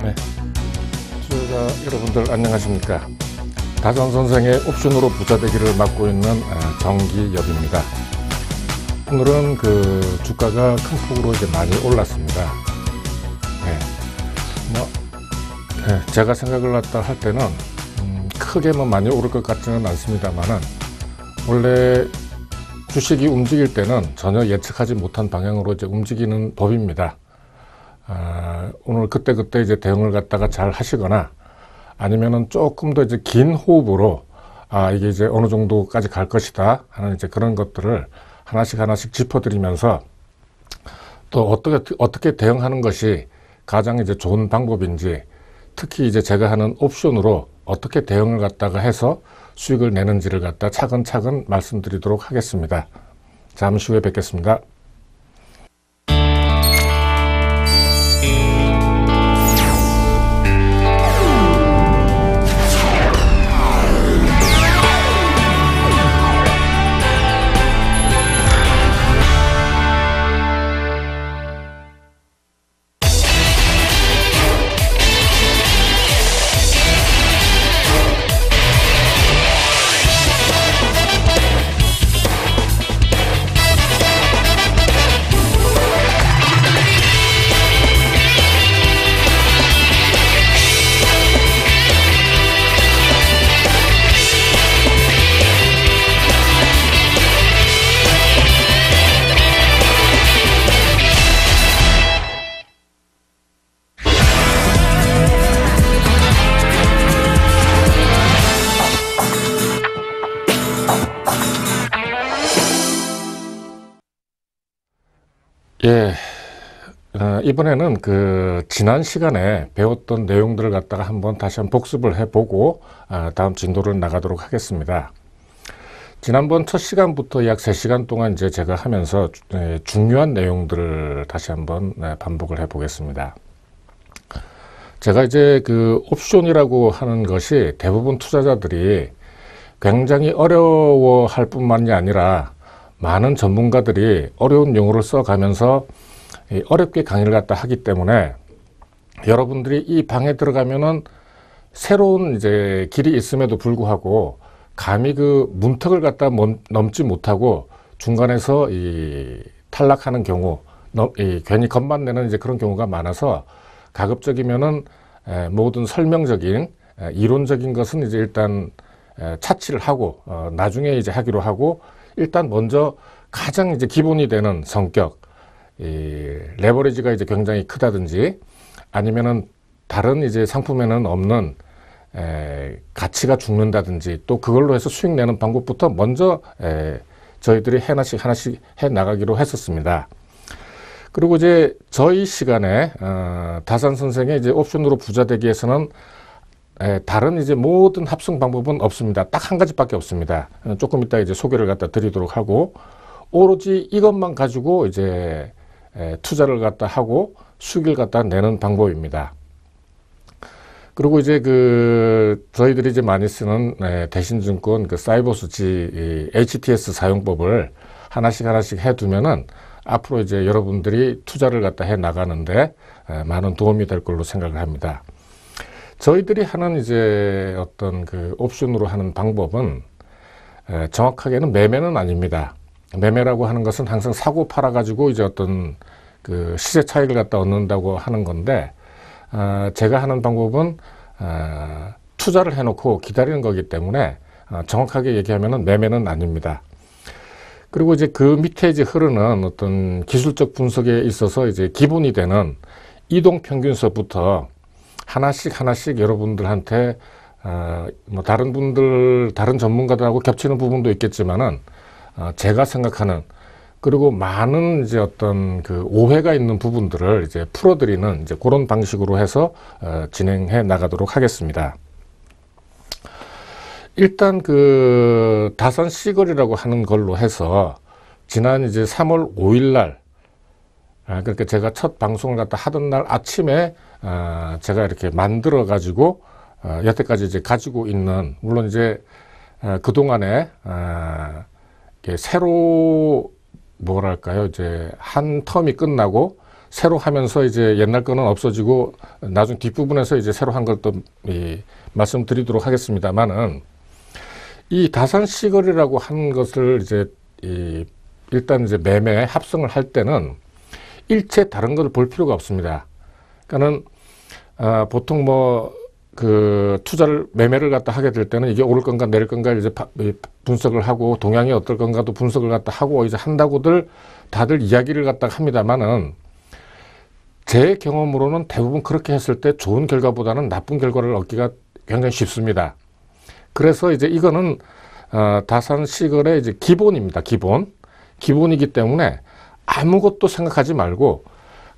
네, 투자자 여러분들 안녕하십니까. 다산 선생의 옵션으로 부자 되기를 맡고 있는 정기엽입니다. 오늘은 주가가 큰 폭으로 이제 많이 올랐습니다. 제가 생각을 갖다 할 때는 크게 많이 오를 것 같지는 않습니다만은, 원래 주식이 움직일 때는 전혀 예측하지 못한 방향으로 이제 움직이는 법입니다. 오늘 그때 이제 대응을 갖다가 잘 하시거나, 아니면은 조금 더 이제 긴 호흡으로 이게 이제 어느 정도까지 갈 것이다 하는 이제 그런 것들을 하나씩 짚어드리면서, 또 어떻게 대응하는 것이 가장 이제 좋은 방법인지, 특히 이제 제가 하는 옵션으로 어떻게 대응을 갖다가 해서 수익을 내는지를 갖다 차근차근 말씀드리도록 하겠습니다. 잠시 후에 뵙겠습니다. 이번에는 지난 시간에 배웠던 내용들을 갖다가 다시 한번 복습을 해보고 다음 진도를 나가도록 하겠습니다. 지난번 첫 시간부터 약 3시간 동안 이제 제가 하면서 중요한 내용들을 다시 한번 반복을 해보겠습니다. 제가 이제 옵션이라고 하는 것이 대부분 투자자들이 굉장히 어려워할 뿐만이 아니라, 많은 전문가들이 어려운 용어를 써가면서 어렵게 강의를 갖다 하기 때문에, 여러분들이 이 방에 들어가면은 새로운 이제 길이 있음에도 불구하고 감히 문턱을 갖다 넘지 못하고 중간에서 탈락하는 경우, 괜히 겁만 내는 이제 그런 경우가 많아서, 가급적이면은 모든 설명적인 이론적인 것은 이제 일단 차치를 하고 나중에 이제 하기로 하고, 일단 먼저 가장 이제 기본이 되는 성격, 레버리지가 이제 굉장히 크다든지, 아니면은 다른 이제 상품에는 없는 가치가 죽는다든지, 또 그걸로 해서 수익 내는 방법부터 먼저 저희들이 하나씩 해 나가기로 했었습니다. 그리고 이제 저희 시간에 다산 선생의 이제 옵션으로 부자 되기 위해서는 다른 이제 모든 합성 방법은 없습니다. 딱 한 가지밖에 없습니다. 조금 이따 이제 소개를 갖다 드리도록 하고, 오로지 이것만 가지고 이제 투자를 갖다 하고 수익을 갖다 내는 방법입니다. 그리고 이제 저희들이 이제 많이 쓰는 대신증권 사이버스지 HTS 사용법을 하나씩 해두면은 앞으로 이제 여러분들이 투자를 갖다 해 나가는데 많은 도움이 될 걸로 생각을 합니다. 저희들이 하는 이제 어떤 옵션으로 하는 방법은 정확하게는 매매는 아닙니다. 매매라고 하는 것은 항상 사고 팔아 가지고 이제 어떤 시세 차익을 갖다 얻는다고 하는 건데, 제가 하는 방법은 투자를 해놓고 기다리는 거기 때문에 정확하게 얘기하면은 매매는 아닙니다. 그리고 이제 밑에 이제 흐르는 어떤 기술적 분석에 있어서 이제 기본이 되는 이동평균선부터 하나씩 여러분들한테 다른 전문가들하고 겹치는 부분도 있겠지만은, 제가 생각하는, 그리고 많은 이제 어떤 오해가 있는 부분들을 이제 풀어드리는 이제 그런 방식으로 해서 진행해 나가도록 하겠습니다. 일단 다산 시거리라고 하는 걸로 해서, 지난 이제 3월 5일 날, 그러니까 제가 첫 방송을 갖다 하던 날 아침에 제가 이렇게 만들어 가지고 여태까지 이제 가지고 있는, 물론 이제 그동안에 새로 뭐랄까요, 이제 한 텀이 끝나고 새로 하면서 이제 옛날 거는 없어지고 나중 뒷부분에서 이제 새로 한 걸 또 말씀드리도록 하겠습니다만은, 이 다산시거리라고 한 것을 이제 일단 이제 매매 합성을 할 때는 일체 다른 걸 볼 필요가 없습니다. 그러니까는 보통 그 투자를 매매를 갖다 하게 될 때는 이게 오를 건가 내릴 건가 이제 분석을 하고, 동향이 어떨 건가도 분석을 갖다 하고 이제 한다고들 다들 이야기를 갖다가 합니다만은, 제 경험으로는 대부분 그렇게 했을 때 좋은 결과보다는 나쁜 결과를 얻기가 굉장히 쉽습니다. 그래서 이제 이거는 다산시걸의 이제 기본입니다. 기본이기 때문에 아무것도 생각하지 말고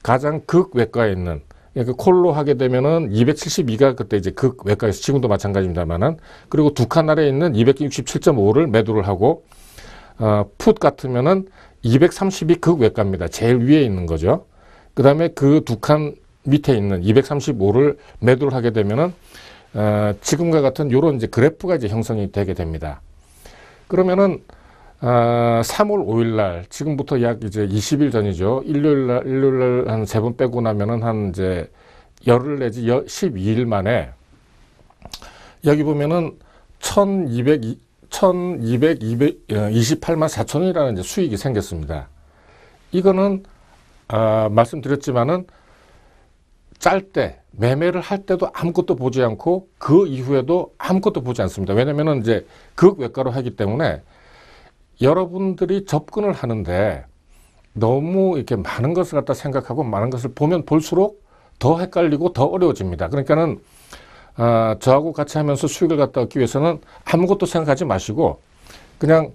가장 극외과에 있는, 그러니까 콜로 하게 되면은 272가 그때 이제 극외과에서, 지금도 마찬가지입니다만은, 그리고 두 칸 아래에 있는 267.5를 매도를 하고, 풋 같으면은 230이 극외과입니다. 제일 위에 있는 거죠. 그 다음에 그 두 칸 밑에 있는 235를 매도를 하게 되면은 지금과 같은 요런 이제 그래프가 이제 형성이 되게 됩니다. 그러면은 3월 5일 날, 지금부터 약 이제 20일 전이죠. 일요일 날 한 3번 빼고 나면은 한 이제 열흘 내지 12일 만에 여기 보면은 1228만 4천원이라는 이제 수익이 생겼습니다. 이거는 말씀드렸지만은 짤 때, 매매를 할 때도 아무것도 보지 않고 그 이후에도 아무것도 보지 않습니다. 왜냐면은 이제 극외과로 하기 때문에 여러분들이 접근을 하는데 너무 이렇게 많은 것을 갖다 생각하고 많은 것을 보면 볼수록 더 헷갈리고 더 어려워집니다. 그러니까는 저하고 같이 하면서 수익을 갖다 얻기 위해서는 아무것도 생각하지 마시고 그냥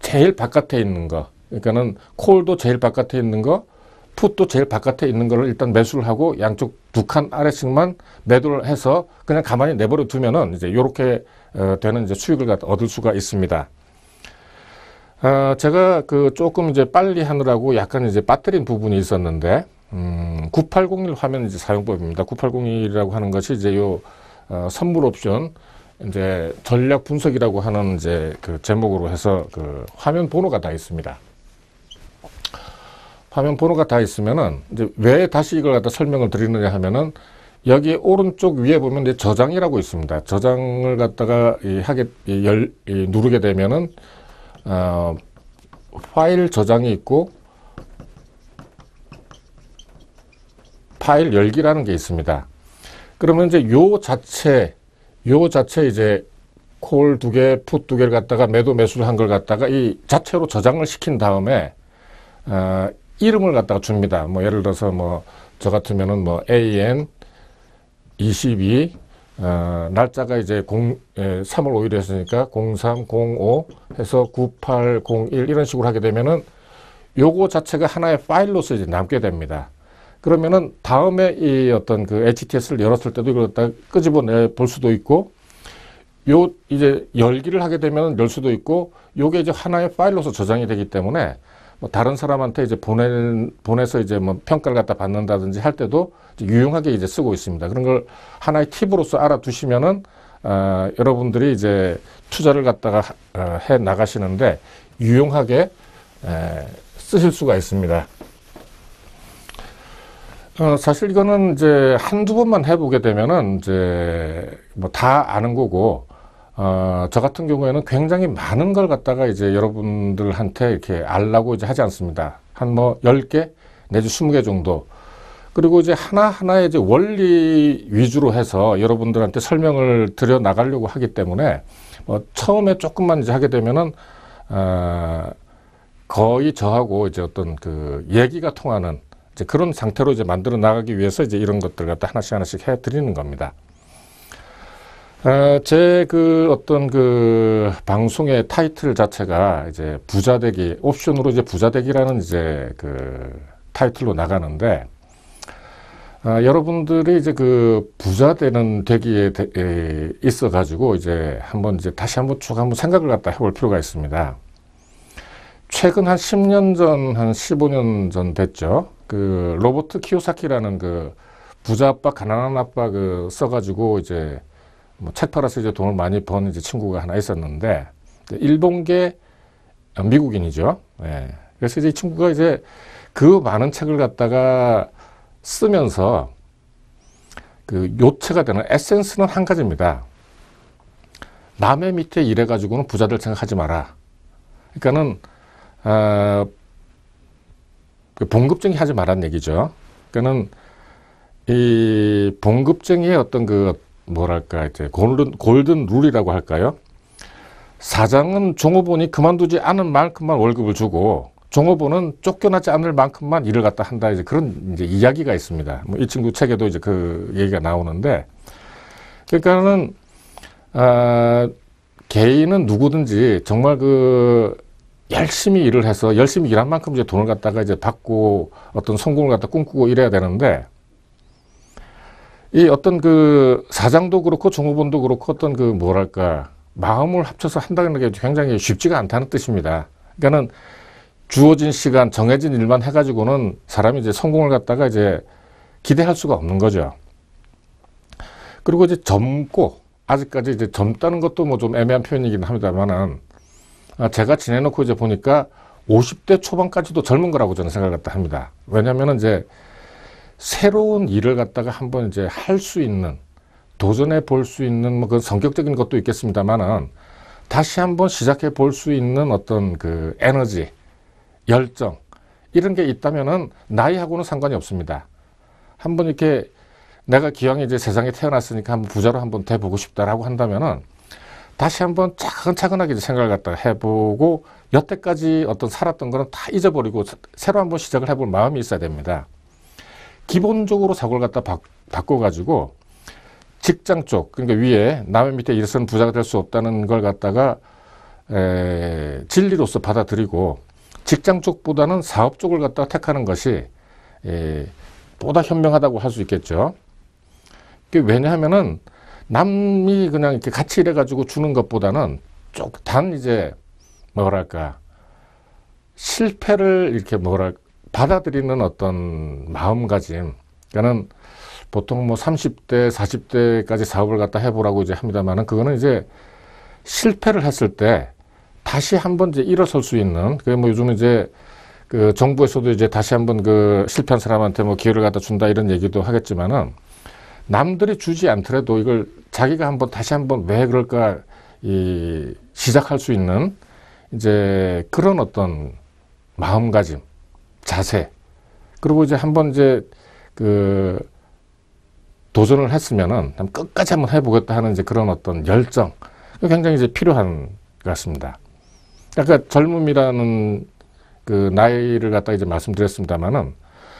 제일 바깥에 있는 거, 그러니까는 콜도 제일 바깥에 있는 거, 풋도 제일 바깥에 있는 거를 일단 매수를 하고 양쪽 두 칸 아래씩만 매도를 해서 그냥 가만히 내버려 두면은 이제 요렇게 되는 이제 수익을 갖다 얻을 수가 있습니다. 제가 그 조금 이제 빨리 하느라고 약간 이제 빠뜨린 부분이 있었는데, 9801 화면 이제 사용법입니다. 9801이라고 하는 것이 이제 요 선물 옵션 이제 전략 분석이라고 하는 이제 그 제목으로 해서 그 화면 번호가 다 있습니다. 화면 번호가 다 있으면은 이제 왜 다시 이걸 갖다 설명을 드리느냐 하면은, 여기 오른쪽 위에 보면 이제 저장이라고 있습니다. 저장을 갖다가 누르게 되면은 파일 저장이 있고 파일 열기라는 게 있습니다. 그러면 이제 요 자체 이제 콜 2개, 풋 2개를 갖다가 매수를 한 걸 갖다가 이 자체로 저장을 시킨 다음에 이름을 갖다가 줍니다. 뭐 예를 들어서 저 같으면은 AN 22 날짜가 이제 3월 5일에 했으니까 0305 해서 9801 이런 식으로 하게 되면은 요거 자체가 하나의 파일로서 이제 남게 됩니다. 그러면은 다음에 이 어떤 그 HTS를 열었을 때도 이걸 갖다 끄집어내 볼 수도 있고, 요 이제 열기를 하게 되면 열 수도 있고, 요게 이제 하나의 파일로서 저장이 되기 때문에 다른 사람한테 이제 보내서 이제 평가를 갖다 받는다든지 할 때도 유용하게 이제 쓰고 있습니다. 그런 걸 하나의 팁으로서 알아두시면은 여러분들이 이제 투자를 갖다가 해 나가시는데 유용하게 쓰실 수가 있습니다. 사실 이거는 이제 한두 번만 해보게 되면은 이제 다 아는 거고, 저 같은 경우에는 굉장히 많은 걸 갖다가 이제 여러분들한테 이렇게 알라고 이제 하지 않습니다. 한 10개 내지 20개 정도. 그리고 이제 하나하나의 이제 원리 위주로 해서 여러분들한테 설명을 드려 나가려고 하기 때문에 처음에 조금만 이제 하게 되면은 거의 저하고 이제 어떤 그 얘기가 통하는 이제 그런 상태로 이제 만들어 나가기 위해서 이제 이런 것들 갖다 하나씩 해 드리는 겁니다. 제 그 어떤 그 방송의 타이틀 자체가 이제 부자되기, 옵션으로 이제 부자되기라는 이제 그 타이틀로 나가는데, 여러분들이 이제 그 부자되는 되기에 있어 가지고 이제 다시 한번 쭉 한번 생각을 갖다 해볼 필요가 있습니다. 최근 한 10년 전, 한 15년 전 됐죠. 그 로버트 키요사키라는 그 부자 아빠, 가난한 아빠 그 써가지고 이제 책 팔아서 이제 돈을 많이 번 이제 친구가 하나 있었는데, 일본계 미국인이죠. 예. 그래서 이제 이 친구가 이제 그 많은 책을 갖다가 쓰면서 그 요체가 되는 에센스는 한 가지입니다. 남의 밑에 일해가지고는 부자 될 생각하지 마라. 그러니까는 봉급쟁이 하지 말란 얘기죠. 그러니까는 이 봉급쟁이의 어떤 그 뭐랄까 이제 골든 룰이라고 할까요? 사장은 종업원이 그만두지 않은 만큼만 월급을 주고 종업원은 쫓겨나지 않을 만큼만 일을 갖다 한다. 이제 그런 이제 이야기가 있습니다. 뭐 이 친구 책에도 이제 그 얘기가 나오는데, 그러니까는 개인은 누구든지 정말 그 열심히 일을 해서 열심히 일한 만큼 이제 돈을 갖다가 이제 받고 어떤 성공을 갖다 꿈꾸고 이래야 되는데, 이 어떤 그 사장도 그렇고 종업원도 그렇고 어떤 그 뭐랄까 마음을 합쳐서 한다는 게 굉장히 쉽지가 않다는 뜻입니다. 그러니까는 주어진 시간, 정해진 일만 해가지고는 사람이 이제 성공을 갖다가 이제 기대할 수가 없는 거죠. 그리고 이제 젊고, 아직까지 이제 젊다는 것도 뭐 좀 애매한 표현이긴 합니다만은, 제가 지내놓고 이제 보니까 50대 초반까지도 젊은 거라고 저는 생각을 갖다 합니다. 왜냐면은 이제 새로운 일을 갖다가 한번 이제 할 수 있는, 도전해 볼 수 있는 뭐 그 성격적인 것도 있겠습니다만은, 다시 한번 시작해 볼 수 있는 어떤 그 에너지, 열정 이런 게 있다면은 나이하고는 상관이 없습니다. 한번 이렇게 내가 기왕에 이제 세상에 태어났으니까 한번 부자로 한번 돼보고 싶다라고 한다면은 다시 한번 차근차근하게 생각을 갖다가 해보고 여태까지 어떤 살았던 거는 다 잊어버리고 새로 한번 시작을 해볼 마음이 있어야 됩니다. 기본적으로 사고를 갖다 바꿔가지고 직장 쪽, 그러니까 위에 남의 밑에 일해서는 부자가 될 수 없다는 걸 갖다가 진리로서 받아들이고 직장 쪽보다는 사업 쪽을 갖다가 택하는 것이 보다 현명하다고 할 수 있겠죠. 왜냐하면은 남이 그냥 이렇게 같이 일해가지고 주는 것보다는 단 이제 뭐랄까 실패를 이렇게 받아들이는 어떤 마음가짐. 그러니까는 보통 뭐 30대, 40대까지 사업을 갖다 해보라고 이제 합니다만은 그거는 이제 실패를 했을 때 다시 한번 이제 일어설 수 있는, 그 뭐 요즘 이제 그 정부에서도 이제 다시 한번 그 실패한 사람한테 뭐 기회를 갖다 준다 이런 얘기도 하겠지만은 남들이 주지 않더라도 이걸 자기가 한번 다시 한번 왜 그럴까 시작할 수 있는 이제 그런 어떤 마음가짐, 자세, 그리고 이제 한번 이제 그 도전을 했으면은 끝까지 한번 해보겠다 하는 이제 그런 어떤 열정, 굉장히 이제 필요한 것 같습니다. 그러니까 젊음이라는 그 나이를 갖다 이제 말씀드렸습니다만은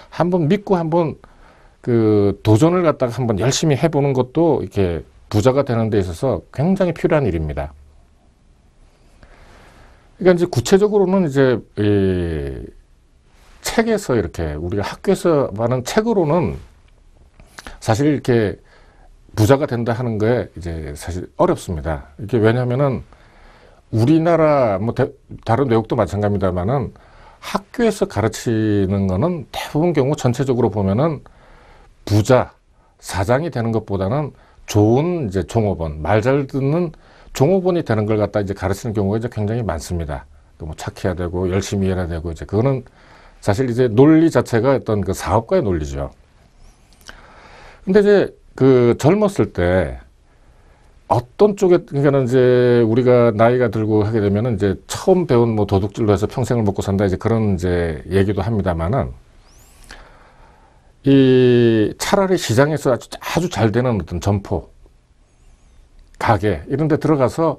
한번 믿고 한번 그 도전을 갖다가 한번 열심히 해보는 것도 이렇게 부자가 되는 데 있어서 굉장히 필요한 일입니다. 그러니까 이제 구체적으로는 이제 이 책에서 이렇게 우리가 학교에서 하는 책으로는 사실 이렇게 부자가 된다 하는 거에 이제 사실 어렵습니다. 이게 왜냐하면은 우리나라 뭐 다른 외국도 마찬가지입니다만은 학교에서 가르치는 거는 대부분 경우 전체적으로 보면은 부자, 사장이 되는 것보다는 좋은 이제 종업원, 말 잘 듣는 종업원이 되는 걸 갖다 이제 가르치는 경우가 이제 굉장히 많습니다. 뭐 착해야 되고 열심히 해야 되고 이제 그거는 사실 이제 논리 자체가 어떤 그 사업가의 논리죠. 근데 이제 그 젊었을 때 어떤 쪽에, 그러니까는 이제 우리가 나이가 들고 하게 되면은 이제 처음 배운 뭐 도둑질로 해서 평생을 먹고 산다 이제 그런 이제 얘기도 합니다만은 이 차라리 시장에서 아주 잘 되는 어떤 점포, 가게 이런 데 들어가서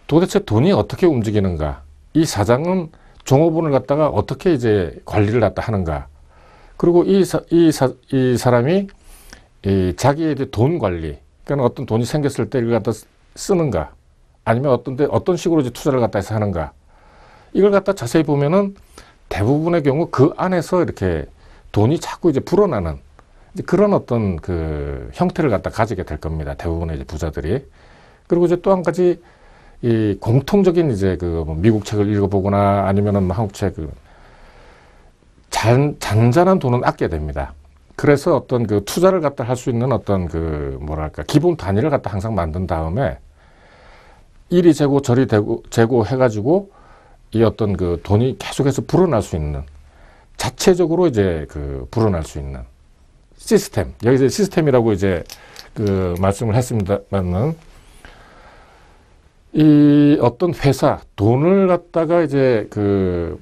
도대체 돈이 어떻게 움직이는가, 이 사장은 종업원을 갖다가 어떻게 이제 관리를 갖다 하는가, 그리고 이 사람이 이 자기의 돈 관리, 그러니까 어떤 돈이 생겼을 때 이걸 갖다 쓰는가, 아니면 어떤 식으로 이제 투자를 갖다 해서 하는가, 이걸 갖다 자세히 보면은 대부분의 경우 그 안에서 이렇게 돈이 자꾸 이제 불어나는 이제 그런 어떤 그 형태를 갖다 가지게 될 겁니다. 대부분의 이제 부자들이. 그리고 이제 또 한 가지 이 공통적인 이제 그 뭐 미국 책을 읽어보거나 아니면은 뭐 한국 책, 잔잔한 돈은 아껴야 됩니다. 그래서 어떤 그 투자를 갖다 할 수 있는 어떤 그 뭐랄까 기본 단위를 갖다 항상 만든 다음에 이리 재고 저리 재고 해가지고 이 어떤 그 돈이 계속해서 불어날 수 있는, 자체적으로 이제 그 불어날 수 있는 시스템, 여기서 시스템이라고 이제 그 말씀을 했습니다만은, 이 어떤 회사, 돈을 갖다가 이제 그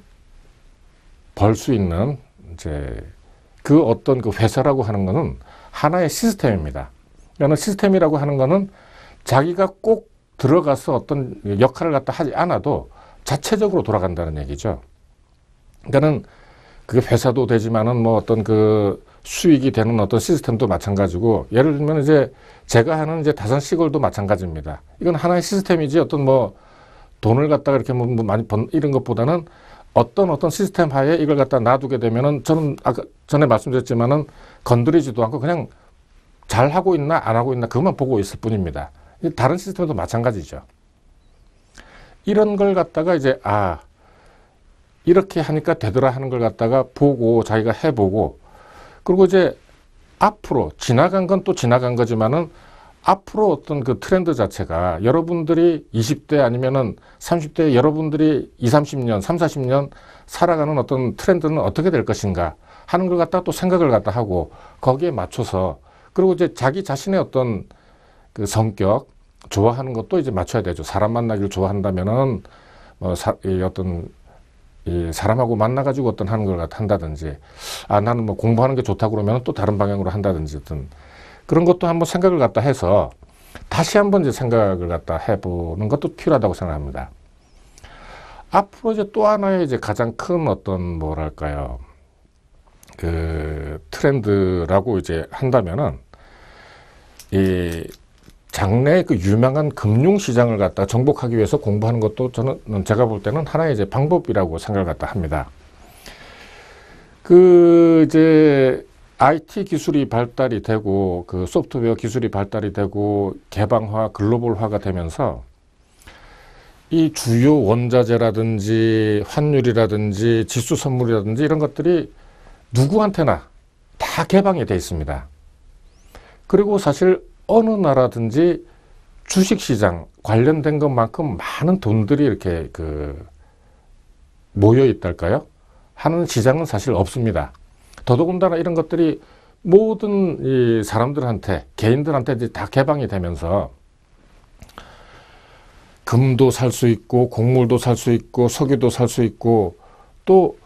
벌 수 있는 이제 그 어떤 그 회사라고 하는 거는 하나의 시스템입니다. 그러니까 시스템이라고 하는 거는 자기가 꼭 들어가서 어떤 역할을 갖다 하지 않아도 자체적으로 돌아간다는 얘기죠. 그러니까는 그게 회사도 되지만은 뭐 어떤 그 수익이 되는 어떤 시스템도 마찬가지고, 예를 들면 이제 제가 하는 이제 다산 시골도 마찬가지입니다. 이건 하나의 시스템이지 어떤 뭐 돈을 갖다가 이렇게 뭐 많이 번 이런 것보다는 어떤 시스템 하에 이걸 갖다 놔두게 되면은, 저는 아까 전에 말씀드렸지만은 건드리지도 않고 그냥 잘 하고 있나 안 하고 있나 그것만 보고 있을 뿐입니다. 다른 시스템도 마찬가지죠. 이런 걸 갖다가 이제 이렇게 하니까 되더라 하는 걸 갖다가 보고 자기가 해보고, 그리고 이제 앞으로 지나간 건 또 지나간 거지만은 앞으로 어떤 그 트렌드 자체가 여러분들이 20대 아니면은 30대 여러분들이 20, 30년, 30, 40년 살아가는 어떤 트렌드는 어떻게 될 것인가 하는 걸 갖다가 또 생각을 갖다 하고, 거기에 맞춰서, 그리고 이제 자기 자신의 어떤 그 성격, 좋아하는 것도 이제 맞춰야 되죠. 사람 만나기를 좋아한다면은 이 사람하고 만나가지고 어떤 하는 걸 갖다 한다든지, 나는 뭐 공부하는 게 좋다 그러면 또 다른 방향으로 한다든지, 어떤 그런 것도 한번 생각을 갖다 해서 다시 한번 이제 생각을 갖다 해보는 것도 필요하다고 생각합니다. 앞으로 이제 또 하나의 이제 가장 큰 어떤 뭐랄까요, 그 트렌드라고 이제 한다면은, 이 장래 그 유명한 금융시장을 갖다 정복하기 위해서 공부하는 것도 저는, 제가 볼 때는 하나의 이제 방법이라고 생각을 갖다 합니다. 그 이제 IT 기술이 발달이 되고, 그 소프트웨어 기술이 발달이 되고, 개방화, 글로벌화가 되면서 이 주요 원자재라든지 환율이라든지 지수 선물이라든지 이런 것들이 누구한테나 다 개방이 되어 있습니다. 그리고 사실 어느 나라든지 주식시장 관련된 것만큼 많은 돈들이 이렇게 그 모여 있달까요? 하는 시장은 사실 없습니다. 더더군다나 이런 것들이 모든 이 사람들한테, 개인들한테 이제 다 개방이 되면서 금도 살 수 있고, 곡물도 살 수 있고, 석유도 살 수 있고, 또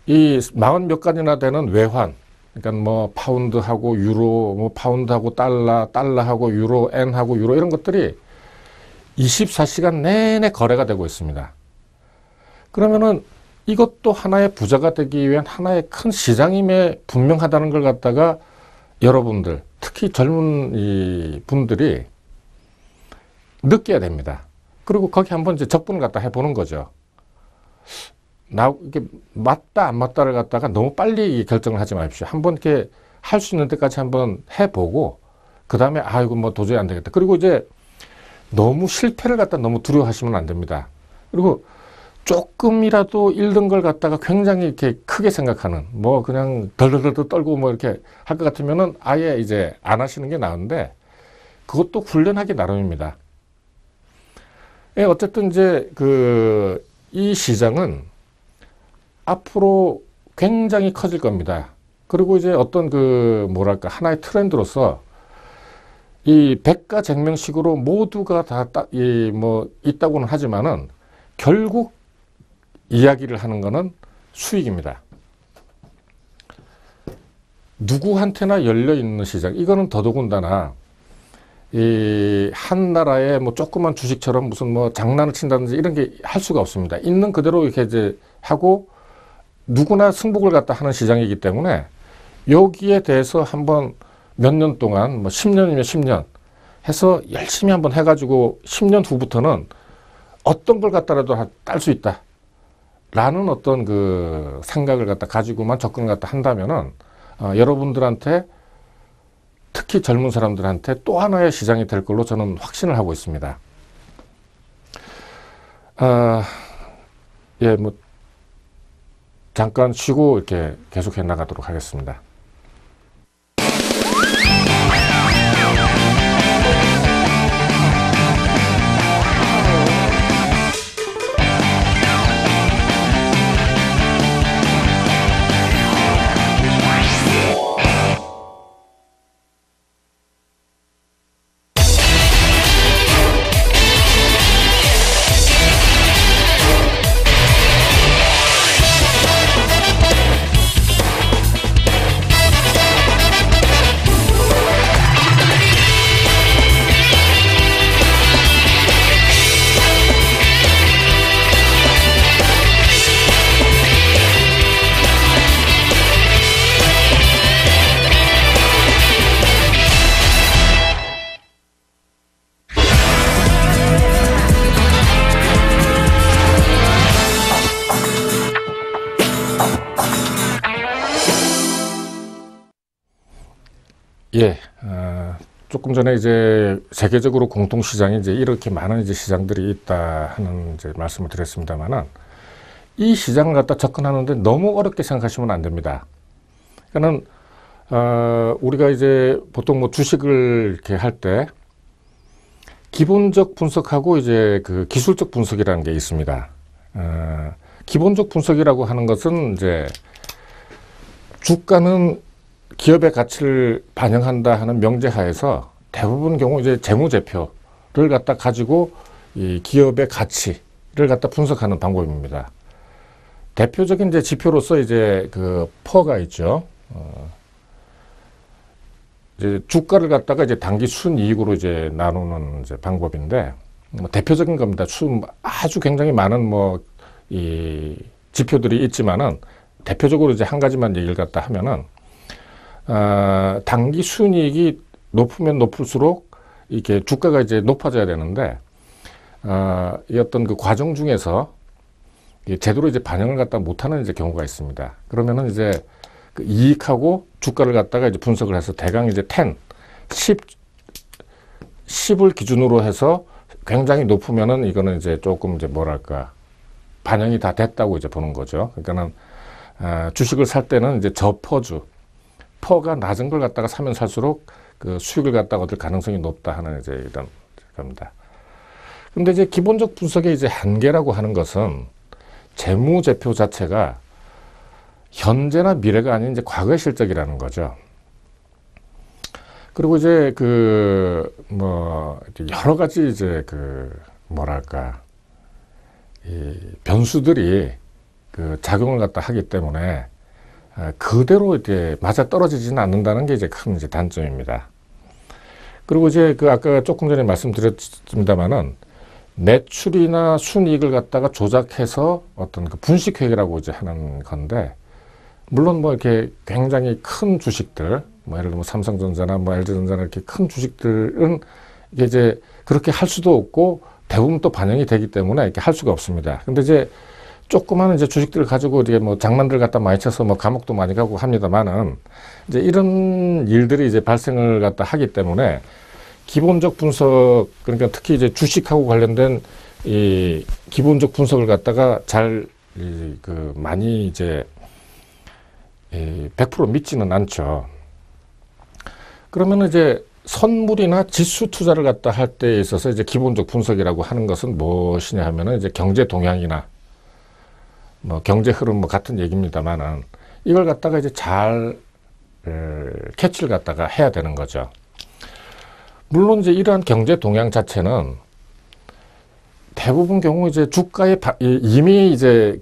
이 40 몇 가지나 되는 외환, 그러니까 뭐 파운드하고 유로, 뭐 파운드하고 달러, 달러하고 유로, 엔하고 유로, 이런 것들이 24시간 내내 거래가 되고 있습니다. 그러면은 이것도 하나의 부자가 되기 위한 하나의 큰 시장임에 분명하다는 걸 갖다가 여러분들, 특히 젊은 이 분들이 느껴야 됩니다. 그리고 거기 한번 이제 접근을 갖다 해보는 거죠. 이게 맞다 안 맞다를 갖다가 너무 빨리 결정을 하지 마십시오. 한번 이렇게 할 수 있는 데까지 한번 해보고, 그 다음에 이거 뭐 도저히 안 되겠다. 그리고 이제 너무 실패를 갖다 너무 두려워하시면 안 됩니다. 그리고 조금이라도 잃는 걸 갖다가 굉장히 이렇게 크게 생각하는, 뭐 그냥 덜덜덜 떨고 뭐 이렇게 할 것 같으면은 아예 이제 안 하시는 게 나은데, 그것도 훈련하기 나름입니다. 어쨌든 이제 이 시장은 앞으로 굉장히 커질 겁니다. 그리고 이제 어떤 뭐랄까, 하나의 트렌드로서 이 백가쟁명식으로 모두가 다 뭐 있다고는 하지만은 결국 이야기를 하는 거는 수익입니다. 누구한테나 열려 있는 시장. 이거는 더더군다나 이 한 나라의 뭐 조그만 주식처럼 무슨 뭐 장난을 친다든지 이런 게 할 수가 없습니다. 있는 그대로 이렇게 이제 하고 누구나 승복을 갖다 하는 시장이기 때문에, 여기에 대해서 한번 몇 년 동안, 뭐 10년이면 10년 해서 열심히 한번 해가지고 10년 후부터는 어떤 걸 갖다라도 딸 수 있다 라는 어떤 그 생각을 갖다 가지고만 접근을 갖다 한다면은, 여러분들한테, 특히 젊은 사람들한테 또 하나의 시장이 될 걸로 저는 확신을 하고 있습니다. 뭐 잠깐 쉬고 이렇게 계속해 나가도록 하겠습니다. 조금 전에 이제 세계적으로 공통시장이 이제 이렇게 많은 이제 시장들이 있다 하는 이제 말씀을 드렸습니다만은 이 시장을 갖다 접근하는데 너무 어렵게 생각하시면 안 됩니다. 그러니까는 우리가 이제 보통 뭐 주식을 이렇게 할 때 기본적 분석하고 이제 그 기술적 분석이라는 게 있습니다. 기본적 분석이라고 하는 것은 이제 주가는 기업의 가치를 반영한다 하는 명제하에서 대부분 경우 이제 재무제표를 갖다 가지고 이 기업의 가치를 갖다 분석하는 방법입니다. 대표적인 이제 지표로서 이제 그 퍼가 있죠. 이제 주가를 갖다가 이제 단기 순이익으로 이제 나누는 이제 방법인데 뭐 대표적인 겁니다. 아주 굉장히 많은 뭐 이 지표들이 있지만은 대표적으로 이제 한 가지만 얘기를 갖다 하면은 단기 순이익이 높으면 높을수록 이렇게 주가가 이제 높아져야 되는데 이 어떤 그 과정 중에서 제대로 이제 반영을 갖다 못하는 이제 경우가 있습니다. 그러면은 이제 그 이익하고 주가를 갖다가 이제 분석을 해서 대강 이제 10을 기준으로 해서 굉장히 높으면은 이거는 이제 조금 이제 뭐랄까 반영이 다 됐다고 이제 보는 거죠. 그러니까는 주식을 살 때는 이제 퍼가 낮은 걸 갖다가 사면 살수록 그 수익을 갖다가 얻을 가능성이 높다 하는 이제 이런 겁니다. 근데 이제 기본적 분석의 이제 한계라고 하는 것은 재무제표 자체가 현재나 미래가 아닌 이제 과거의 실적이라는 거죠. 그리고 이제 뭐 여러 가지 이제 뭐랄까 이 변수들이 그 작용을 갖다 하기 때문에 그대로 이렇게 맞아 떨어지지는 않는다는 게 이제 큰 이제 단점입니다. 그리고 이제 아까 조금 전에 말씀드렸습니다만은 매출이나 순이익을 갖다가 조작해서 어떤 그 분식회계라고 이제 하는 건데, 물론 뭐 이렇게 굉장히 큰 주식들, 뭐 예를 들면 삼성전자나 뭐 LG전자나 이렇게 큰 주식들은 이게 이제 그렇게 할 수도 없고 대부분 또 반영이 되기 때문에 이렇게 할 수가 없습니다. 근데 이제 조그마한 이제 주식들을 가지고 이제 뭐 장난들 갖다 많이 쳐서 뭐 감옥도 많이 가고 합니다만은 이제 이런 일들이 이제 발생을 갖다 하기 때문에 기본적 분석, 그러니까 특히 이제 주식하고 관련된 이 기본적 분석을 갖다가 많이 이제 100% 믿지는 않죠. 그러면 이제 선물이나 지수 투자를 갖다 할 때에 있어서 이제 기본적 분석이라고 하는 것은 무엇이냐 하면은 이제 경제 동향이나 뭐 경제 흐름 뭐 같은 얘기입니다만은 이걸 갖다가 이제 잘 캐치를 갖다가 해야 되는 거죠. 물론 이제 이러한 경제 동향 자체는 대부분 경우 이제 주가에 이미 이제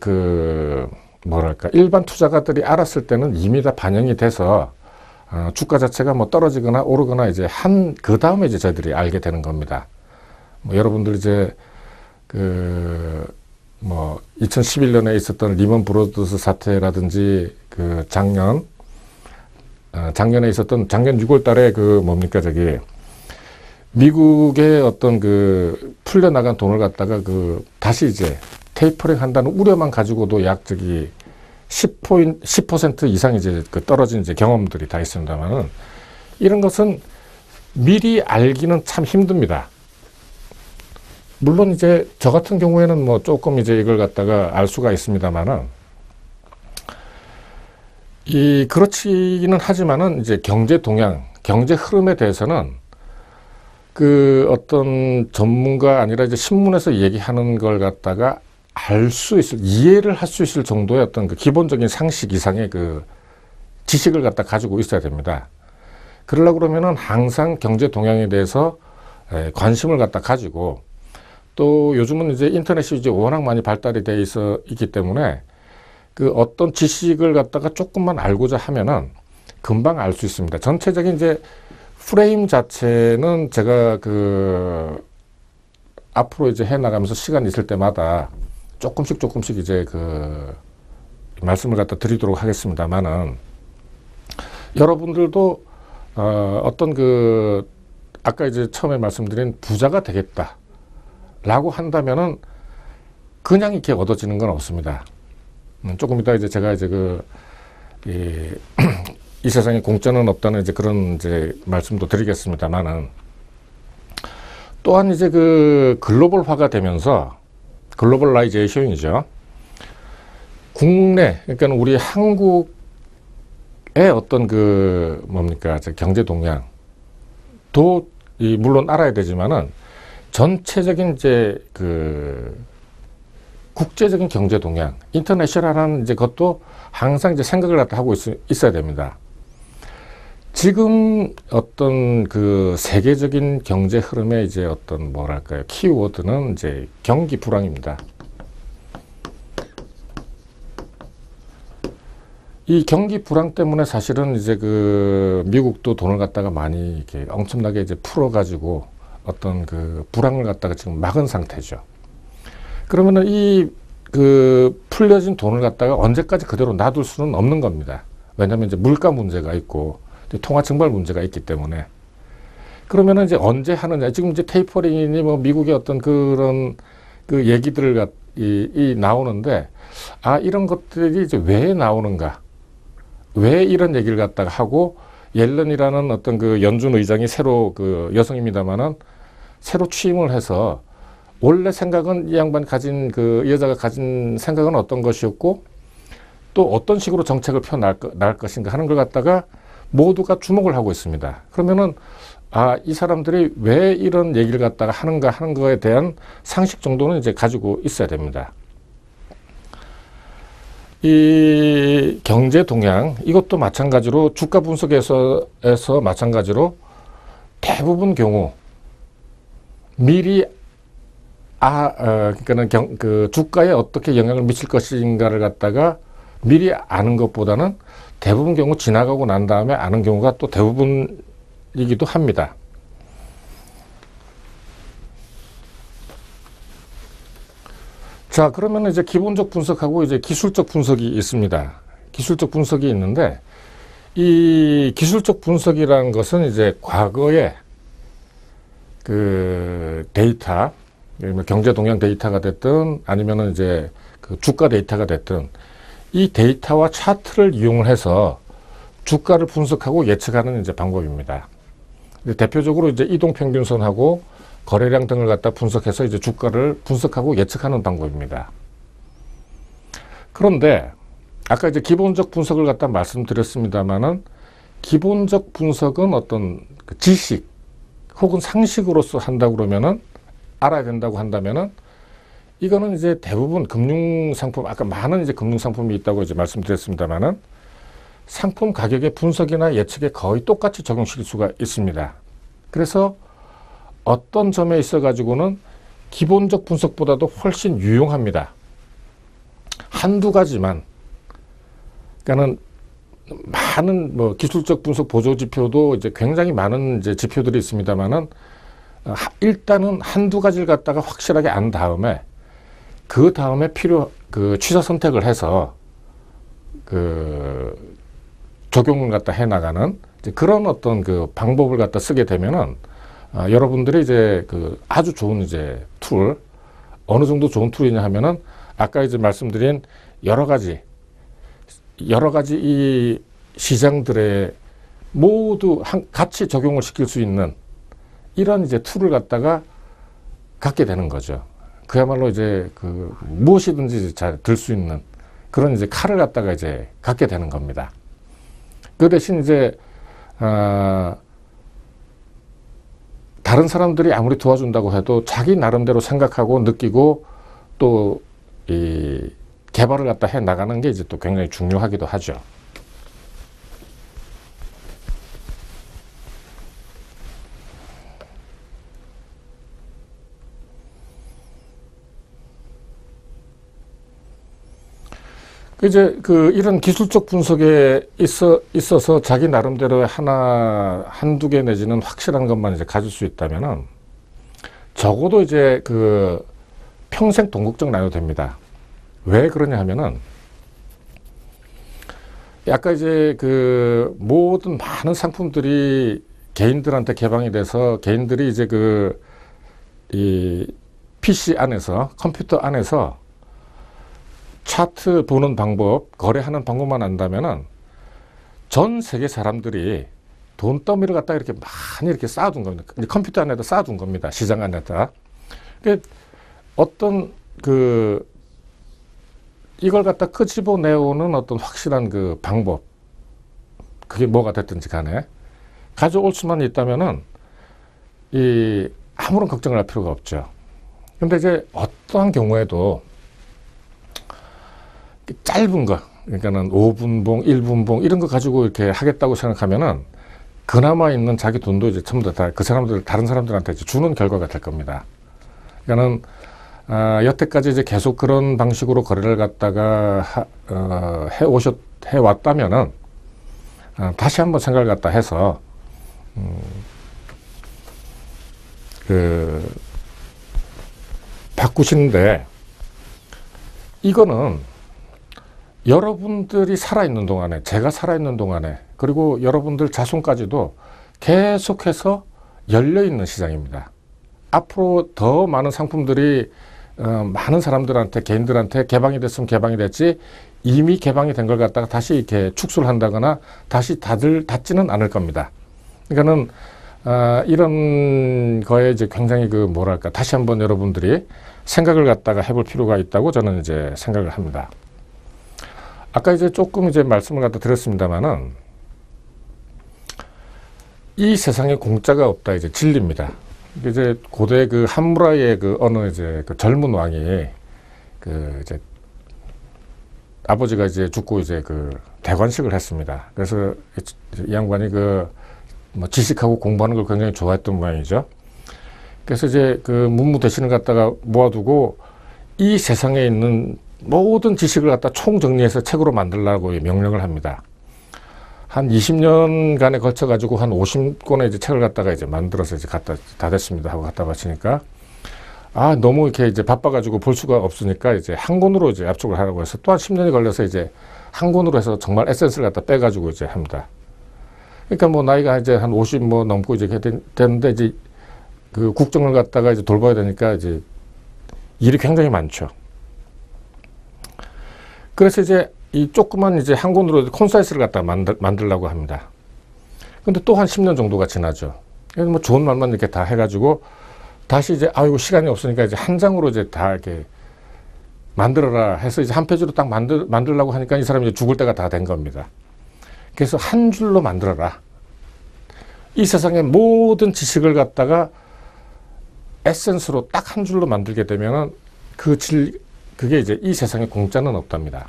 뭐랄까 일반 투자가들이 알았을 때는 이미 다 반영이 돼서 주가 자체가 뭐 떨어지거나 오르거나 이제 그 다음에 이제 저희들이 알게 되는 겁니다. 뭐 여러분들 이제 뭐 2011년에 있었던 리먼 브로더스 사태라든지 작년에 있었던 작년 6월 달에 미국의 어떤 풀려나간 돈을 갖다가 다시 이제 테이퍼링 한다는 우려만 가지고도 약 10% 이상 이제 떨어진 이제 경험들이 다 있습니다만은 이런 것은 미리 알기는 참 힘듭니다. 물론 이제 저 같은 경우에는 뭐 조금 이제 이걸 갖다가 알 수가 있습니다만은 그렇지는 하지만은 이제 경제 동향, 경제 흐름에 대해서는 어떤 전문가 아니라 이제 신문에서 얘기하는 걸 갖다가 이해를 할 수 있을 정도의 어떤 기본적인 상식 이상의 지식을 갖다 가지고 있어야 됩니다. 그러려고 그러면은 항상 경제 동향에 대해서 관심을 갖다 가지고, 또 요즘은 이제 인터넷이 이제 워낙 많이 발달이 돼 있기 때문에 어떤 지식을 갖다가 조금만 알고자 하면은 금방 알 수 있습니다. 전체적인 이제 프레임 자체는 제가 앞으로 이제 해 나가면서 시간 있을 때마다 조금씩 이제 말씀을 갖다 드리도록 하겠습니다만은, 여러분들도 어떤 아까 이제 처음에 말씀드린 부자가 되겠다 라고 한다면은 그냥 이렇게 얻어지는 건 없습니다. 조금 이따 이제 제가 이제 이 세상에 공짜는 없다는 이제 그런 이제 말씀도 드리겠습니다만은, 또한 이제 그 글로벌화가 되면서 글로벌라이제이션이죠. 국내, 그러니까 우리 한국의 어떤 그 뭡니까 경제 동향도 물론 알아야 되지만은 전체적인 이제 그 국제적인 경제 동향, 인터내셔널한 이제 것도 항상 이제 생각을 갖다 하고 있어야 됩니다. 지금 어떤 그 세계적인 경제 흐름의 이제 어떤 뭐랄까요, 키워드는 이제 경기 불황입니다. 이 경기 불황 때문에 사실은 이제 그 미국도 돈을 갖다가 많이 이렇게 엄청나게 이제 풀어가지고 어떤 그 불황을 갖다가 지금 막은 상태죠. 그러면은 이 그 풀려진 돈을 갖다가 언제까지 그대로 놔둘 수는 없는 겁니다. 왜냐하면 이제 물가 문제가 있고 통화 증발 문제가 있기 때문에. 그러면은 이제 언제 하느냐. 지금 이제 테이퍼링이니 뭐 미국의 어떤 그런 그 얘기들을 나오는데, 아, 이런 것들이 이제 왜 나오는가. 왜 이런 얘기를 갖다가 하고, 옐런이라는 어떤 그 연준 의장이 새로 그 여성입니다만은 새로 취임을 해서 원래 생각은 이 양반 가진 그 여자가 가진 생각은 어떤 것이었고 또 어떤 식으로 정책을 펴나갈 것인가 하는 걸 갖다가 모두가 주목을 하고 있습니다. 그러면은 아, 이 사람들이 왜 이런 얘기를 갖다가 하는가 하는 거에 대한 상식 정도는 이제 가지고 있어야 됩니다. 이 경제 동향, 이것도 마찬가지로 주가 분석에서 마찬가지로 대부분 경우 미리 그러니까는 그 주가에 어떻게 영향을 미칠 것인가를 갖다가 미리 아는 것보다는 대부분 경우 지나가고 난 다음에 아는 경우가 또 대부분이기도 합니다. 자, 그러면 이제 기본적 분석하고 이제 기술적 분석이 있습니다. 기술적 분석이 있는데, 이 기술적 분석이라는 것은 이제 과거에 그 데이터, 경제 동향 데이터가 됐든 아니면은 이제 그 주가 데이터가 됐든 이 데이터와 차트를 이용을 해서 주가를 분석하고 예측하는 이제 방법입니다. 대표적으로 이제 이동평균선하고 거래량 등을 갖다 분석해서 이제 주가를 분석하고 예측하는 방법입니다. 그런데 아까 이제 기본적 분석을 갖다 말씀드렸습니다만은, 기본적 분석은 어떤 지식 혹은 상식으로서 한다고 그러면은, 알아야 된다고 한다면은, 이거는 이제 대부분 금융상품, 아까 많은 이제 금융상품이 있다고 이제 말씀드렸습니다만은, 상품 가격의 분석이나 예측에 거의 똑같이 적용시킬 수가 있습니다. 그래서 어떤 점에 있어 가지고는 기본적 분석보다도 훨씬 유용합니다. 한두 가지만, 그러니까는 많은 뭐 기술적 분석 보조 지표도 이제 굉장히 많은 이제 지표들이 있습니다만은, 일단은 한두 가지를 갖다가 확실하게 안 다음에 그 다음에 그 취사 선택을 해서 그 적용을 갖다 해 나가는 그런 어떤 그 방법을 갖다 쓰게 되면은, 여러분들이 이제 그 아주 좋은 이제 툴, 어느 정도 좋은 툴이냐 하면은 아까 이제 말씀드린 여러 가지 이 시장들에 모두 같이 적용을 시킬 수 있는 이런 이제 툴을 갖다가 갖게 되는 거죠. 그야말로 이제 그 무엇이든지 잘 들 수 있는 그런 이제 칼을 갖다가 이제 갖게 되는 겁니다. 그 대신 이제 다른 사람들이 아무리 도와준다고 해도 자기 나름대로 생각하고 느끼고 또 이 개발을 갖다 해 나가는 게 이제 또 굉장히 중요하기도 하죠. 이제 그 이런 기술적 분석에 있어서 자기 나름대로 한두 개 내지는 확실한 것만 이제 가질 수 있다면은 적어도 이제 그 평생 동국적 나눠도 됩니다. 왜 그러냐 하면은, 아까 이제 그 모든 많은 상품들이 개인들한테 개방이 돼서 개인들이 이제 이 PC 안에서, 컴퓨터 안에서 차트 보는 방법, 거래하는 방법만 안다면은 전 세계 사람들이 돈더미를 갖다가 이렇게 많이 이렇게 쌓아둔 겁니다. 컴퓨터 안에다 쌓아둔 겁니다. 시장 안에다. 그러니까 어떤 이걸 갖다 끄집어내오는 어떤 확실한 그 방법, 그게 뭐가 됐든지 간에 가져올 수만 있다면은 아무런 걱정을 할 필요가 없죠. 근데 이제 어떠한 경우에도 짧은 거, 그러니까는 5분봉, 1분봉 이런 거 가지고 이렇게 하겠다고 생각하면은 그나마 있는 자기 돈도 이제 전부 다 그 사람들, 다른 사람들한테 이제 주는 결과가 될 겁니다. 그러니까는 여태까지 이제 계속 그런 방식으로 거래를 갖다가 해왔다면은 다시 한번 생각을 갖다 해서 바꾸시는데, 이거는 여러분들이 살아있는 동안에, 제가 살아있는 동안에, 그리고 여러분들 자손까지도 계속해서 열려있는 시장입니다. 앞으로 더 많은 상품들이 많은 사람들한테, 개인들한테 개방이 됐으면 개방이 됐지, 이미 개방이 된 걸 갖다가 다시 이렇게 축소를 한다거나 다시 닫지는 않을 겁니다. 그러니까는 이런 거에 이제 굉장히 뭐랄까, 다시 한번 여러분들이 생각을 갖다가 해볼 필요가 있다고 저는 이제 생각을 합니다. 아까 이제 조금 이제 말씀을 갖다 드렸습니다만은, 이 세상에 공짜가 없다, 이제 진리입니다. 이제 고대 한무라의 어느 이제 젊은 왕이 이제 아버지가 이제 죽고 이제 대관식을 했습니다. 그래서 이 양반이 뭐 지식하고 공부하는 걸 굉장히 좋아했던 모양이죠. 그래서 이제 문무대신을 갖다가 모아두고 이 세상에 있는 모든 지식을 갖다 총정리해서 책으로 만들라고 명령을 합니다. 한 20년간에 걸쳐가지고 한 50권의 이제 책을 갖다가 이제 만들어서 이제 다 됐습니다 하고 갖다 바치니까, 너무 이렇게 이제 바빠가지고 볼 수가 없으니까 이제 한 권으로 이제 압축을 하라고 해서 또 한 10년이 걸려서 이제 한 권으로 해서 정말 에센스를 갖다 빼가지고 이제 합니다. 그러니까 뭐 나이가 이제 한 50 뭐 넘고 이제 되는데, 이제 국정을 갖다가 이제 돌봐야 되니까 이제 일이 굉장히 많죠. 그래서 이제 이 조그만 이제 한 권으로 콘사이스를 갖다가 만들려고 합니다. 근데 또 한 10년 정도가 지나죠. 그래서 뭐 좋은 말만 이렇게 다 해가지고 다시 이제 이거 시간이 없으니까 이제 한 장으로 이제 다 이렇게 만들어라 해서 이제 한 페이지로 딱 만들려고 하니까 이 사람이 이제 죽을 때가 다 된 겁니다. 그래서 한 줄로 만들어라. 이 세상의 모든 지식을 갖다가 에센스로 딱 한 줄로 만들게 되면은 그게 이제 이 세상에 공짜는 없답니다.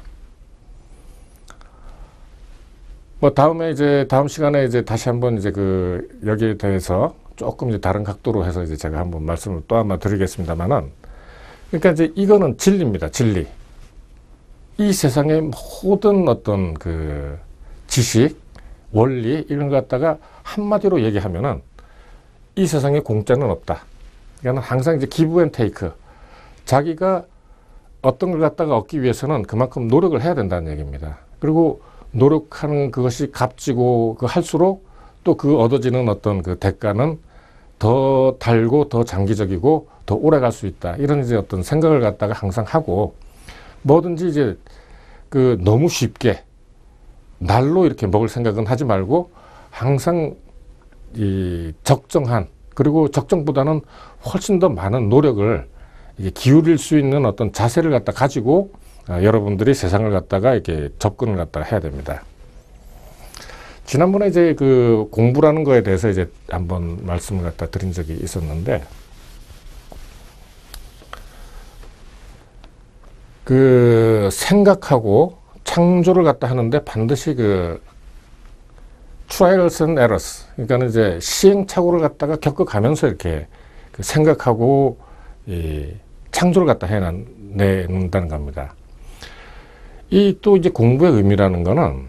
뭐 다음에 이제 다음 시간에 이제 다시 한번 이제 여기에 대해서 조금 이제 다른 각도로 해서 이제 제가 한번 말씀을 또 한번 드리겠습니다만은, 그러니까 이제 이거는 진리입니다. 진리. 이 세상의 모든 어떤 지식, 원리 이런 것 갖다가 한마디로 얘기하면은 이 세상에 공짜는 없다. 그러니까 항상 이제 기브 앤 테이크. 자기가 어떤 걸 갖다가 얻기 위해서는 그만큼 노력을 해야 된다는 얘기입니다. 그리고 노력하는 그것이 값지고 할수록 또 얻어지는 어떤 대가는 더 달고 더 장기적이고 더 오래 갈 수 있다. 이런 이제 어떤 생각을 갖다가 항상 하고, 뭐든지 이제 너무 쉽게 날로 이렇게 먹을 생각은 하지 말고 항상 이 적정한, 그리고 적정보다는 훨씬 더 많은 노력을 기울일 수 있는 어떤 자세를 갖다 가지고 여러분들이 세상을 갖다가 이렇게 접근을 갖다가 해야 됩니다. 지난번에 이제 공부라는 거에 대해서 이제 한번 말씀을 갖다 드린 적이 있었는데, 생각하고 창조를 갖다 하는데 반드시 trials and errors, 그러니까 이제 시행착오를 갖다가 겪어가면서 이렇게 생각하고 창조를 갖다 해낸다는 겁니다. 또 이제 공부의 의미라는 거는